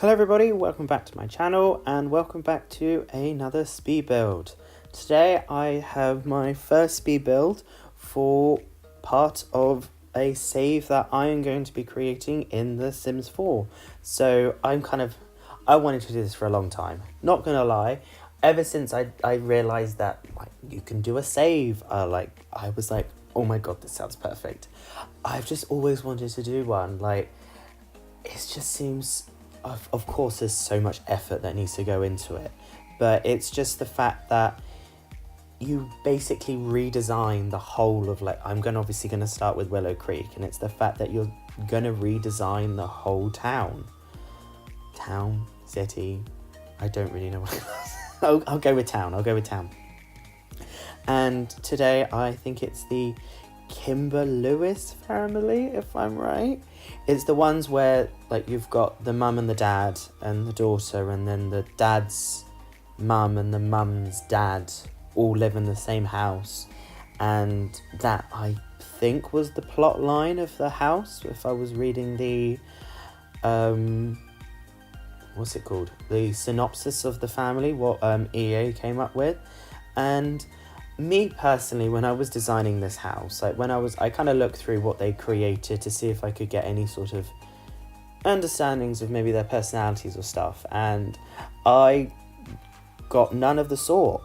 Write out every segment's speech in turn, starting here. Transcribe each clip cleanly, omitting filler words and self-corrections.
Hello everybody, welcome back to my channel and welcome back to another speed build. Today I have my first speed build for part of a save that I am going to be creating in The Sims 4. So I wanted to do this for a long time, not gonna lie. Ever since I realised that you can do a save, I was like, oh my god, this sounds perfect. I've just always wanted to do one. It just seems, of course there's so much effort that needs to go into it, but it's just the fact that you basically redesign the whole of, I'm obviously going to start with Willow Creek, and it's the fact that you're going to redesign the whole town, city, I don't really know what it was. I'll go with town. And today I think it's the Kimber-Lewis family, if I'm right. It's the ones where you've got the mum and the dad and the daughter, and then the dad's mum and the mum's dad all live in the same house. And that, I think, was the plot line of the house, if I was reading the what's it called, the synopsis of the family, what EA came up with. And me personally, when I was designing this house, I kind of looked through what they created to see if I could get any sort of understandings of maybe their personalities or stuff, and I got none of the sort.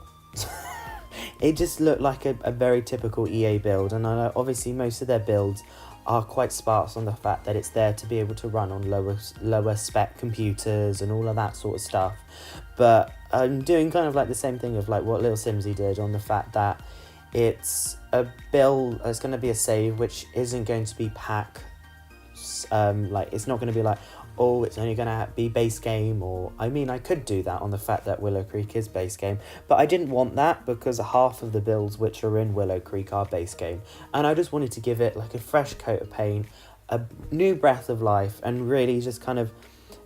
It just looked like a very typical EA build, and I know obviously most of their builds are quite sparse on the fact that it's there to be able to run on lower spec computers and all of that sort of stuff. But I'm doing kind of the same thing of what Little Simsy did, on the fact that it's a build, it's going to be a save which isn't going to be it's not going to be oh, it's only going to be base game, or I could do that on the fact that Willow Creek is base game, but I didn't want that because half of the builds which are in Willow Creek are base game, and I just wanted to give it a fresh coat of paint, a new breath of life, and really just kind of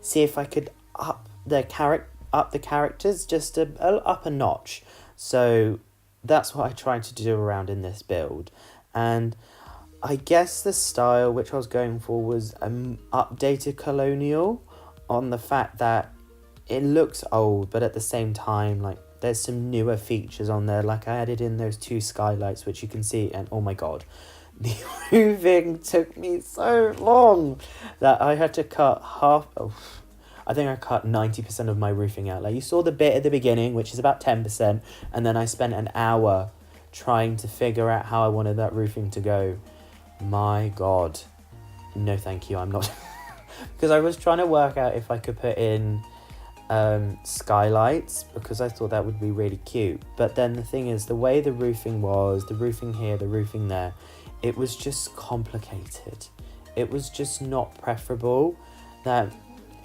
see if I could up the characters just up a notch. So that's what I tried to do around in this build, and I guess the style which I was going for was updated colonial, on the fact that it looks old, but at the same time, there's some newer features on there. I added in those 2 skylights, which you can see, and oh my god, the moving took me so long that I had to cut I think I cut 90% of my roofing out. You saw the bit at the beginning, which is about 10%, and then I spent an hour trying to figure out how I wanted that roofing to go. My god, no thank you, I'm not. Because I was trying to work out if I could put in skylights, because I thought that would be really cute, but then the thing is, the way the roofing was, the roofing here, the roofing there, it was just complicated. It was just not preferable. That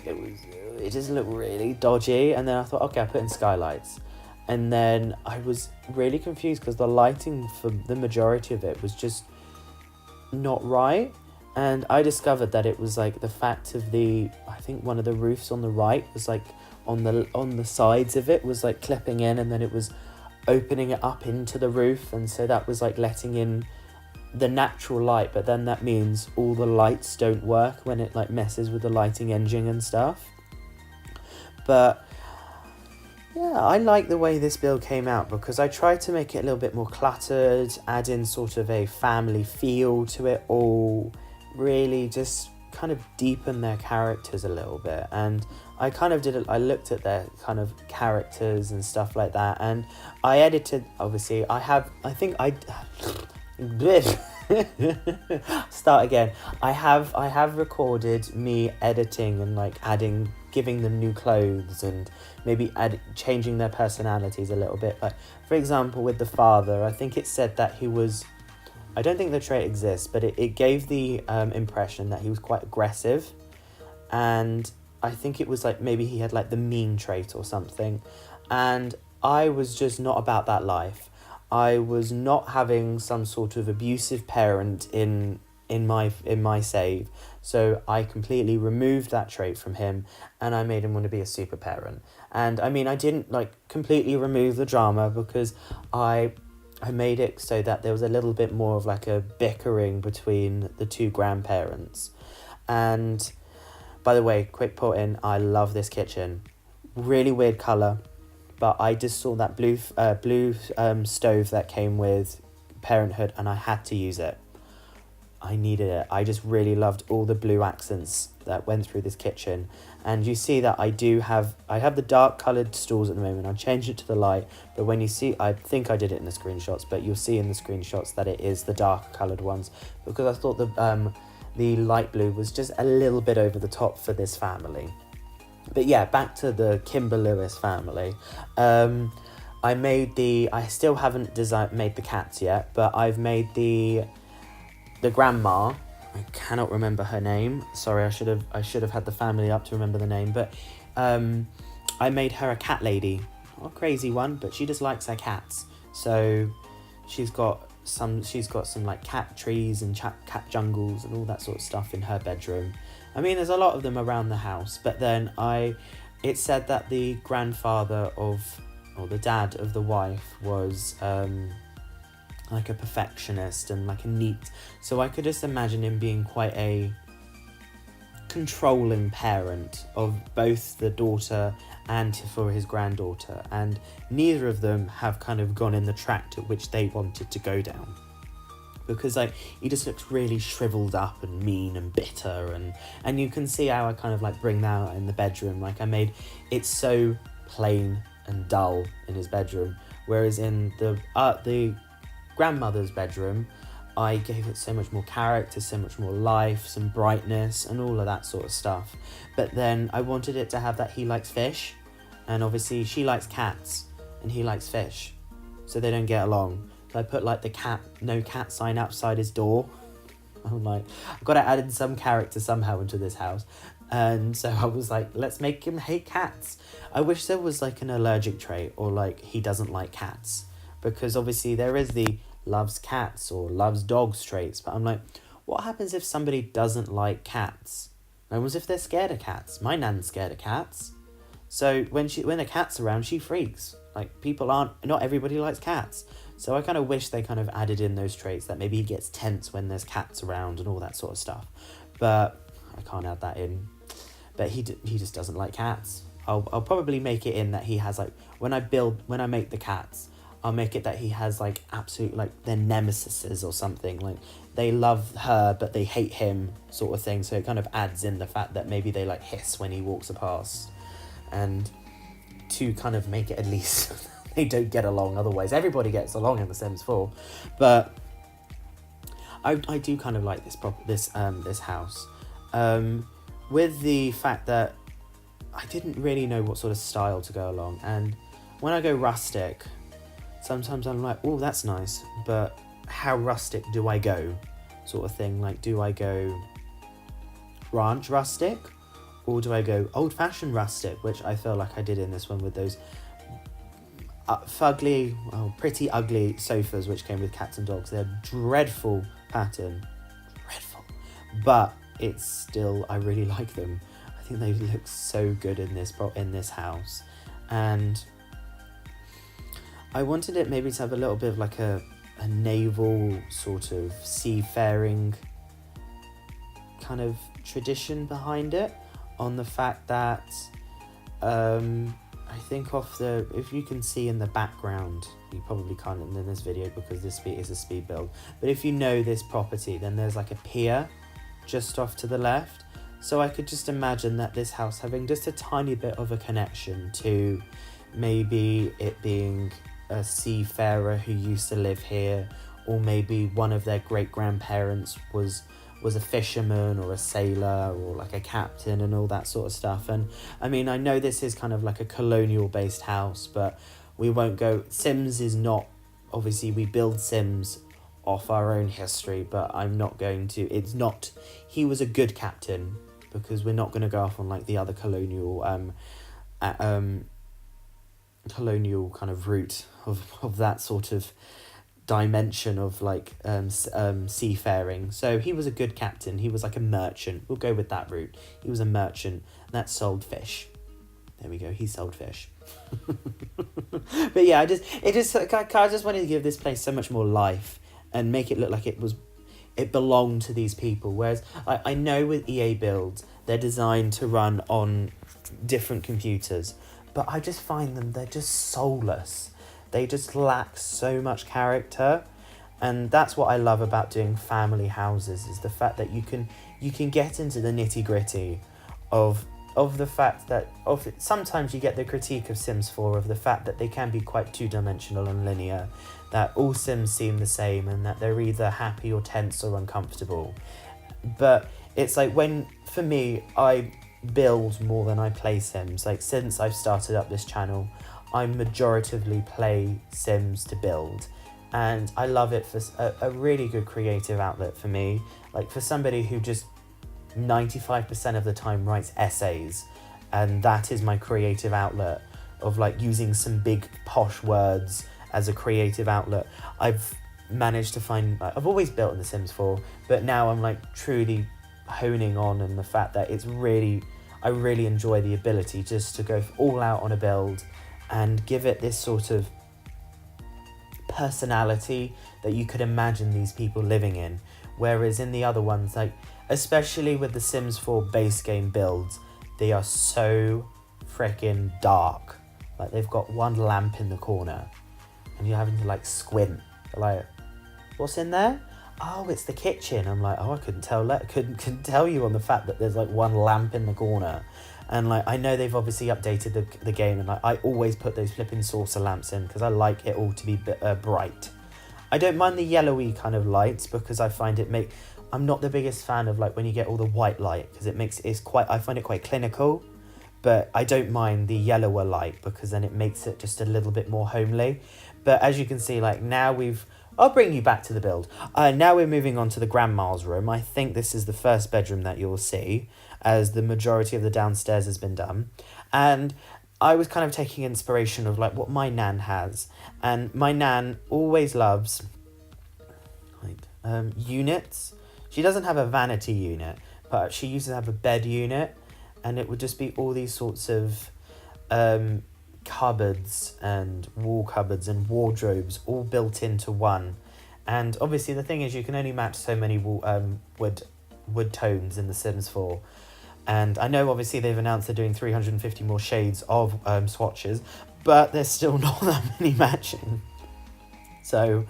it just looked really dodgy, and then I thought, okay, I'll put in skylights, and then I was really confused because the lighting for the majority of it was just not right, and I discovered that it was the fact of I think one of the roofs on the right was on the sides of it was clipping in, and then it was opening it up into the roof, and so that was letting in the natural light, but then that means all the lights don't work when it messes with the lighting engine and stuff. But yeah, I like the way this build came out, because I tried to make it a little bit more cluttered, add in sort of a family feel to it all, really just kind of deepen their characters a little bit. And I kind of I looked at their kind of characters and stuff like that, and I edited, obviously, start again. I have recorded me editing and giving them new clothes, and maybe changing their personalities a little bit. For example, with the father, I think it said that he was, I don't think the trait exists, but it gave the impression that he was quite aggressive, and I think it was maybe he had the mean trait or something, and I was just not about that life. I was not having some sort of abusive parent in my save, so I completely removed that trait from him, and I made him want to be a super parent. And I didn't completely remove the drama, because I made it so that there was a little bit more of a bickering between the 2 grandparents, and By the way, quick put in, I love this kitchen. Really weird colour, but I just saw that blue stove that came with Parenthood, and I had to use it. I needed it. I just really loved all the blue accents that went through this kitchen. And you see that I have the dark coloured stools at the moment. I changed it to the light, but when you see, I think I did it in the screenshots, but you'll see in the screenshots that it is the dark coloured ones, because I thought the light blue was just a little bit over the top for this family. But yeah, back to the Kimber-Lewis family. I still haven't made the cats yet, but I've made the grandma. I cannot remember her name. Sorry, I should have had the family up to remember the name. But I made her a cat lady. Not a crazy one, but she just likes her cats. So she's got some like cat trees and cat jungles and all that sort of stuff in her bedroom. I mean, there's a lot of them around the house. But then it said that the grandfather or the dad of the wife was like a perfectionist and like a neat, so I could just imagine him being quite a controlling parent of both the daughter and for his granddaughter, and neither of them have kind of gone in the track to which they wanted to go down, because like he just looks really shriveled up and mean and bitter, and you can see how I kind of like bring that out in the bedroom. Like I made it so plain and dull in his bedroom, whereas in the grandmother's bedroom I gave it so much more character, so much more life, some brightness and all of that sort of stuff. But then I wanted it to have that he likes fish, and obviously she likes cats and he likes fish, so they don't get along. So I put like the no cat sign outside his door. I'm like, I've got to add in some character somehow into this house. And so I was like, let's make him hate cats. I wish there was like an allergic trait, or like he doesn't like cats, because obviously there is the loves cats or loves dogs traits, but I'm like, what happens if somebody doesn't like cats? And what if they're scared of cats? My nan's scared of cats. So when the cat's around, she freaks. Like not everybody likes cats. So I kind of wish they kind of added in those traits, that maybe he gets tense when there's cats around and all that sort of stuff. But I can't add that in. But he just doesn't like cats. I'll probably make it in that he has like, when I make the cats, I'll make it that he has like absolute like their nemesises or something, like they love her but they hate him sort of thing. So it kind of adds in the fact that maybe they like hiss when he walks past, and to kind of make it at least they don't get along. Otherwise everybody gets along in The Sims 4. But I do kind of like this house, with the fact that I didn't really know what sort of style to go along. And when I go rustic, sometimes I'm like, oh, that's nice, but how rustic do I go, sort of thing. Like, do I go ranch rustic, or do I go old-fashioned rustic, which I feel like I did in this one with those pretty ugly sofas which came with cats and dogs. They're dreadful pattern, but it's still, I really like them. I think they look so good in this house, and I wanted it maybe to have a little bit of like a naval sort of seafaring kind of tradition behind it, on the fact that I think if you can see in the background, you probably can't in this video because this is a speed build, but if you know this property, then there's like a pier just off to the left. So I could just imagine that this house having just a tiny bit of a connection to maybe it being a seafarer who used to live here, or maybe one of their great-grandparents was a fisherman or a sailor or like a captain and all that sort of stuff. And I mean, I know this is kind of like a colonial-based house, but we won't go... Sims is not... Obviously, we build Sims off our own history, but I'm not going to... It's not... He was a good captain, because we're not going to go off on like the other colonial kind of route of that sort of dimension of like seafaring. So he was a good captain. He was like a merchant. We'll go with that route. He was a merchant that sold fish. There we go. He sold fish. But yeah, I just wanted to give this place so much more life and make it look like it belonged to these people. Whereas I know with EA builds They're designed to run on different computers, but I just find they're just soulless. They just lack so much character, and that's what I love about doing family houses, is the fact that you can get into the nitty-gritty of the fact that sometimes you get the critique of Sims 4 of the fact that they can be quite two-dimensional and linear, that all Sims seem the same and that they're either happy or tense or uncomfortable. But it's like, for me, I build more than I play Sims. Like, since I've started up this channel, I majoritively play Sims to build, and I love it for a really good creative outlet for me. Like, for somebody who just 95% of the time writes essays, and that is my creative outlet of like using some big posh words as a creative outlet. I've managed to find, I've always built in The Sims 4, but now I'm like truly honing on, and the fact that I really enjoy the ability just to go all out on a build and give it this sort of personality that you could imagine these people living in. Whereas in the other ones, like especially with the Sims 4 base game builds, they are so freaking dark. Like, they've got one lamp in the corner and you're having to like squint. You're like, what's in there? Oh, it's the kitchen. I'm like, oh, I couldn't tell you on the fact that there's like one lamp in the corner. And like, I know they've obviously updated the game, and like I always put those flipping saucer lamps in because I like it all to be bright. I don't mind the yellowy kind of lights because I find I'm not the biggest fan of like when you get all the white light, because I find it quite clinical. But I don't mind the yellower light because then it makes it just a little bit more homely. But as you can see, like now I'll bring you back to the build. Now we're moving on to the grandma's room. I think this is the first bedroom that you'll see, as the majority of the downstairs has been done. And I was kind of taking inspiration of like what my nan has. And my nan always loves units. She doesn't have a vanity unit, but she used to have a bed unit. And it would just be all these sorts of cupboards and wall cupboards and wardrobes all built into one. And obviously the thing is, you can only match so many wood tones in The Sims 4. And I know obviously they've announced they're doing 350 more shades of swatches, but there's still not that many matching. So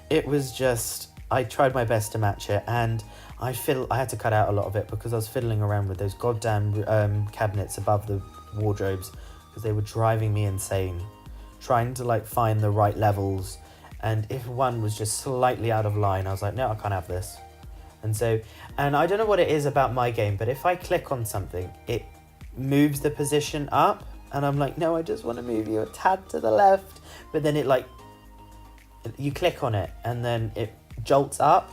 it was just, I tried my best to match it, and I had to cut out a lot of it because I was fiddling around with those goddamn cabinets above the wardrobes, because they were driving me insane, trying to like find the right levels. And if one was just slightly out of line, I was like, no, I can't have this. And I don't know what it is about my game, but if I click on something, it moves the position up, and I'm like, no, I just want to move you a tad to the left. But then you click on it and then it jolts up,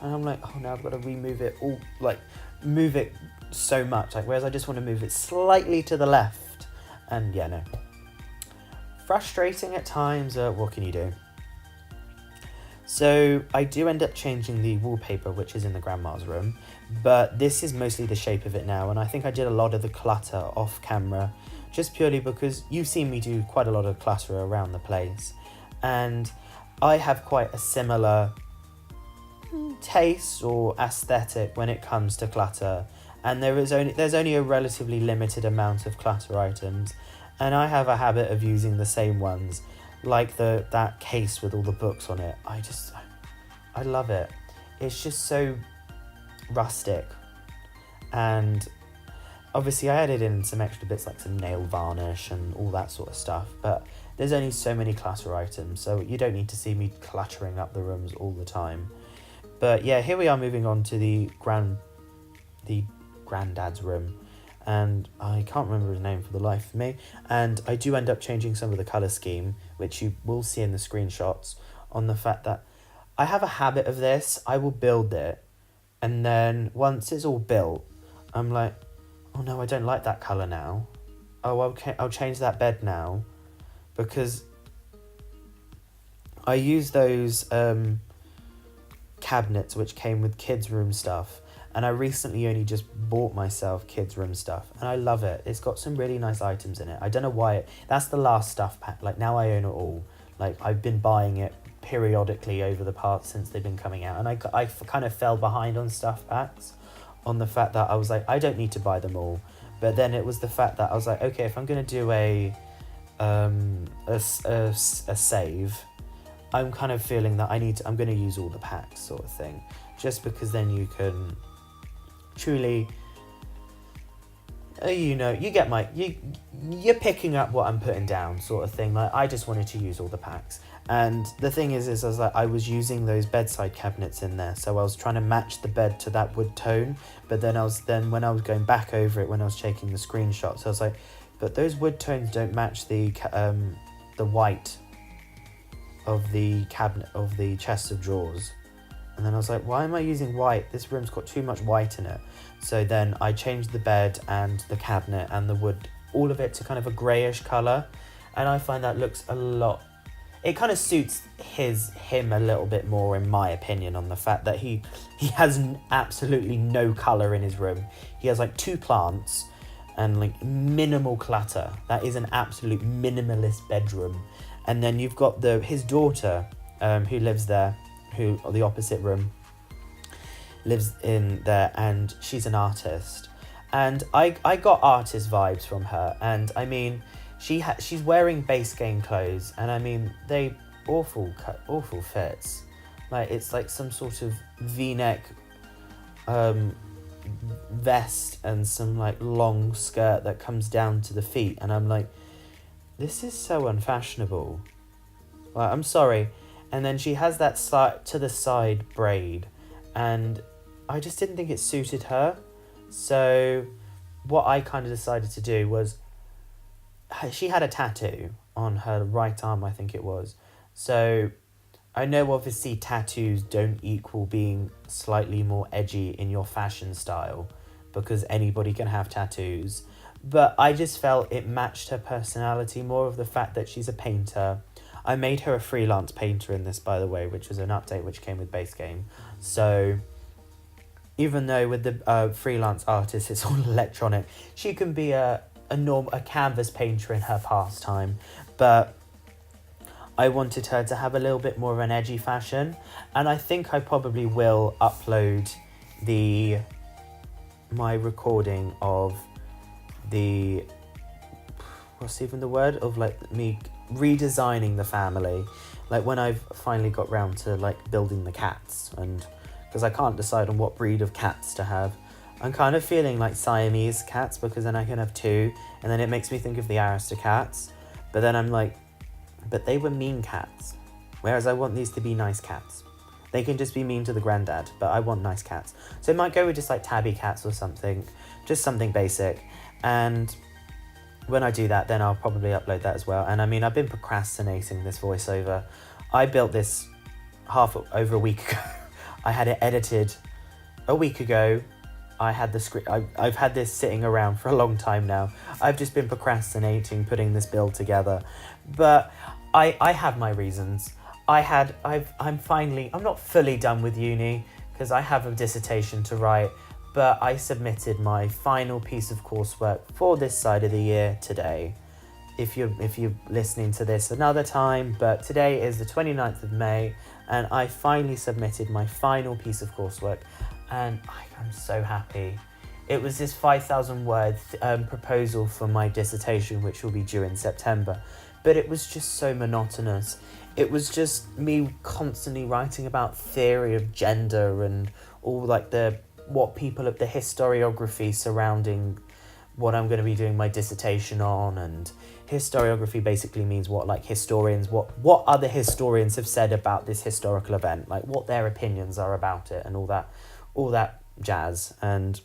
and I'm like, oh no, I've got to remove it all, like move it so much, like, whereas I just want to move it slightly to the left. And yeah, no, frustrating at times. What can you do? So I do end up changing the wallpaper, which is in the grandma's room, but this is mostly the shape of it now. And I think I did a lot of the clutter off camera, just purely because you've seen me do quite a lot of clutter around the place, and I have quite a similar taste or aesthetic when it comes to clutter. And there's only a relatively limited amount of clutter items, and I have a habit of using the same ones, like that case with all the books on it. I love it. It's just so rustic. And obviously I added in some extra bits like some nail varnish and all that sort of stuff, but there's only so many clutter items, so you don't need to see me cluttering up the rooms all the time. But yeah, here we are moving on to the granddad's room, and I can't remember his name for the life of me. And I do end up changing some of the colour scheme, which you will see in the screenshots, on the fact that I have a habit of this. I will build it, and then once it's all built, I'm like, oh no, I don't like that colour now. Oh, okay, I'll change that bed now, because I use those cabinets which came with kids' room stuff, and I recently only just bought myself kids' room stuff, and I love it. It's got some really nice items in it. I don't know why that's the last stuff pack. Like, now I own it all. Like, I've been buying it periodically over the past since they've been coming out, and I kind of fell behind on stuff packs on the fact that I was like, I don't need to buy them all. But then it was the fact that I was like, okay, if I'm going to do a save, I'm kind of feeling that I'm going to use all the packs sort of thing. Just because then you can truly, you get you're picking up what I'm putting down sort of thing. Like, I just wanted to use all the packs. And the thing is I was using those bedside cabinets in there, so I was trying to match the bed to that wood tone. But then when I was going back over it, when I was taking the screenshots, I was like, but those wood tones don't match the white of the cabinet, of the chest of drawers. And then I was like, why am I using white? This room's got too much white in it. So then I changed the bed and the cabinet and the wood, all of it, to kind of a greyish colour. And I find that looks a lot, it kind of suits him a little bit more, in my opinion, on the fact that he has absolutely no colour in his room. He has like 2 plants and like minimal clutter. That is an absolute minimalist bedroom. And then you've got his daughter, who lives there, the opposite room, lives in there, and she's an artist. And I got artist vibes from her. And I mean, she's wearing base game clothes, and I mean, they awful fits. Like, it's like some sort of V-neck vest and some like long skirt that comes down to the feet, and I'm like, this is so unfashionable. Like, I'm sorry. And then she has that to the side braid, and I just didn't think it suited her. So what I kind of decided to do was, she had a tattoo on her right arm, I think it was. So I know obviously tattoos don't equal being slightly more edgy in your fashion style, because anybody can have tattoos. But I just felt it matched her personality more, of the fact that she's a painter. I made her a freelance painter in this, by the way, which was an update which came with base game. So even though with the freelance artist it's all electronic, she can be a canvas painter in her pastime. But I wanted her to have a little bit more of an edgy fashion, and I think I probably will upload my recording of what's even the word, of like me redesigning the family, like when I've finally got round to like building the cats, and because I can't decide on what breed of cats to have. I'm kind of feeling like Siamese cats, because then I can have 2, and then it makes me think of the Aristocats. But then I'm like, but they were mean cats, whereas I want these to be nice cats. They can just be mean to the granddad, but I want nice cats. So I might go with just like tabby cats or something, just something basic. And when I do that, then I'll probably upload that as well. And I mean, I've been procrastinating this voiceover. I built this over a week ago. I had it edited a week ago. I had the script. I've had this sitting around for a long time now. I've just been procrastinating putting this build together. But I have my reasons. I'm not fully done with uni, because I have a dissertation to write, but I submitted my final piece of coursework for this side of the year today. If you're listening to this another time, but today is the 29th of May, and I finally submitted my final piece of coursework, and I'm so happy. It was this 5,000 word proposal for my dissertation, which will be due in September, but it was just so monotonous. It was just me constantly writing about theory of gender and all like the historiography surrounding what I'm going to be doing my dissertation on. And historiography basically means what other historians have said about this historical event, like what their opinions are about it and all that jazz. And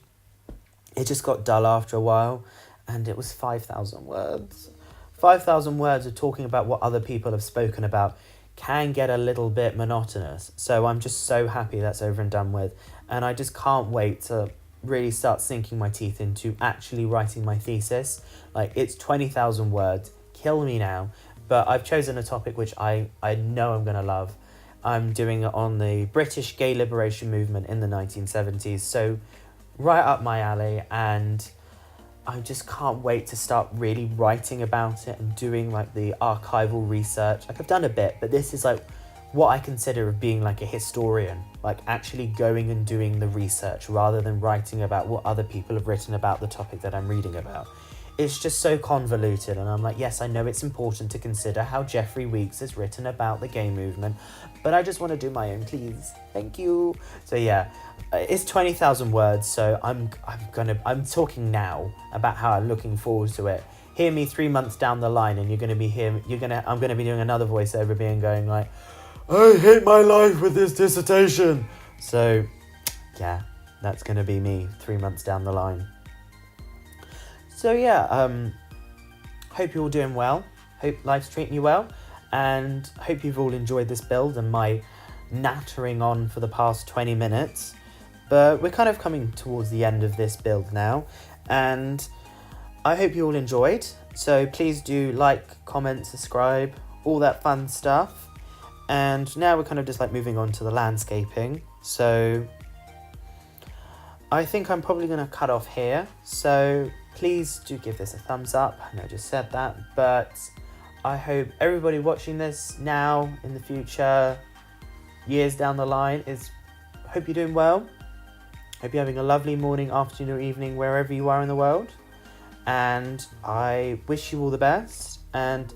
it just got dull after a while, and it was 5,000 words. 5,000 words of talking about what other people have spoken about can get a little bit monotonous. So I'm just so happy that's over and done with. And I just can't wait to really start sinking my teeth into actually writing my thesis. Like, it's 20,000 words. Kill me now. But I've chosen a topic which I know I'm going to love. I'm doing it on the British gay liberation movement in the 1970s. So right up my alley, and I just can't wait to start really writing about it and doing like the archival research. Like, I've done a bit, but this is like what I consider of being like a historian, like actually going and doing the research rather than writing about what other people have written about the topic that I'm reading about. It's just so convoluted, and I'm like, yes, I know it's important to consider how Jeffrey Weeks has written about the gay movement, but I just want to do my own, please. Thank you. So yeah, it's 20,000 words, so I'm talking now about how I'm looking forward to it. Hear me 3 months down the line, and I'm gonna be doing another voiceover, going like, I hate my life with this dissertation. So yeah, that's gonna be me 3 months down the line. So yeah, hope you're all doing well. Hope life's treating you well, and hope you've all enjoyed this build and my nattering on for the past 20 minutes. But we're kind of coming towards the end of this build now, and I hope you all enjoyed. So please do like, comment, subscribe, all that fun stuff. And now we're kind of just like moving on to the landscaping. So I think I'm probably going to cut off here. So please do give this a thumbs up. I know I just said that, but I hope everybody watching this now, in the future, years down the line, hope you're doing well. Hope you're having a lovely morning, afternoon, or evening, wherever you are in the world. And I wish you all the best, and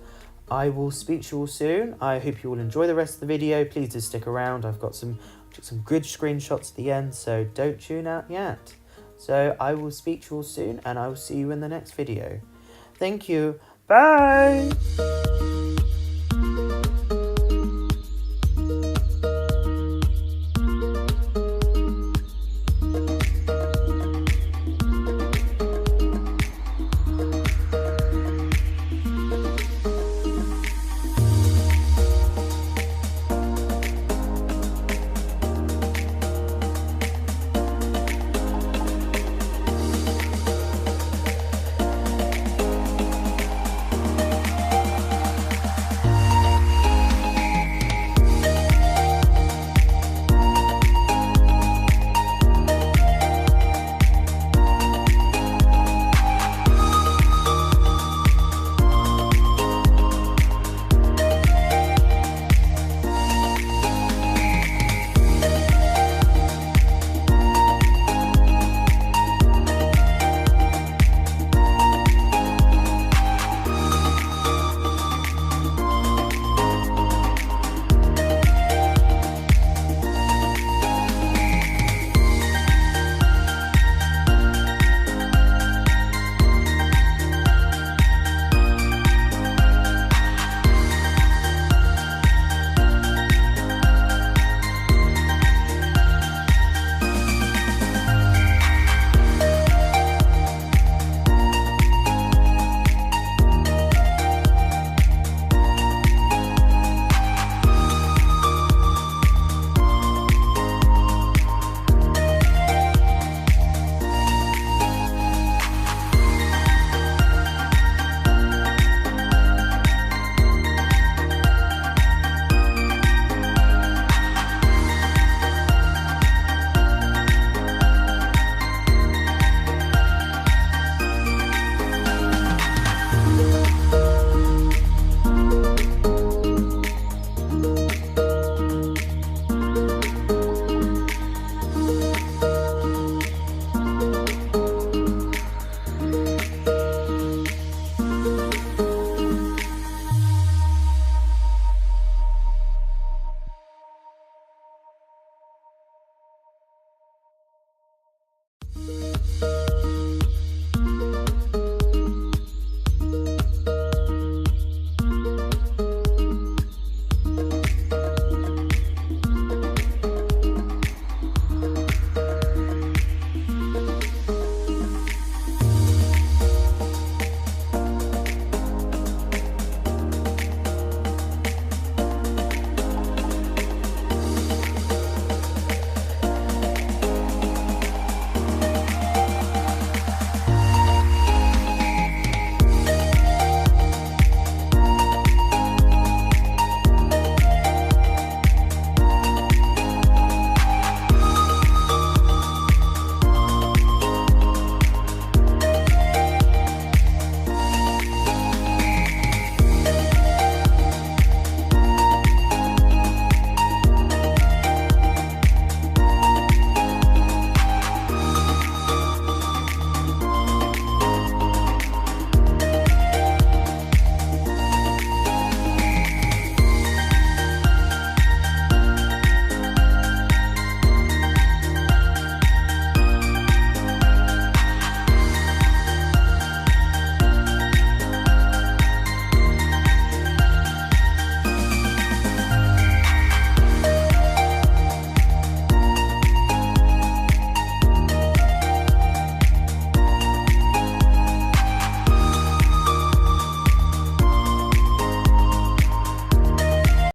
I will speak to you all soon. I hope you all enjoy the rest of the video. Please do stick around. I've got some good screenshots at the end, so don't tune out yet. So I will speak to you all soon, and I will see you in the next video. Thank you. Bye.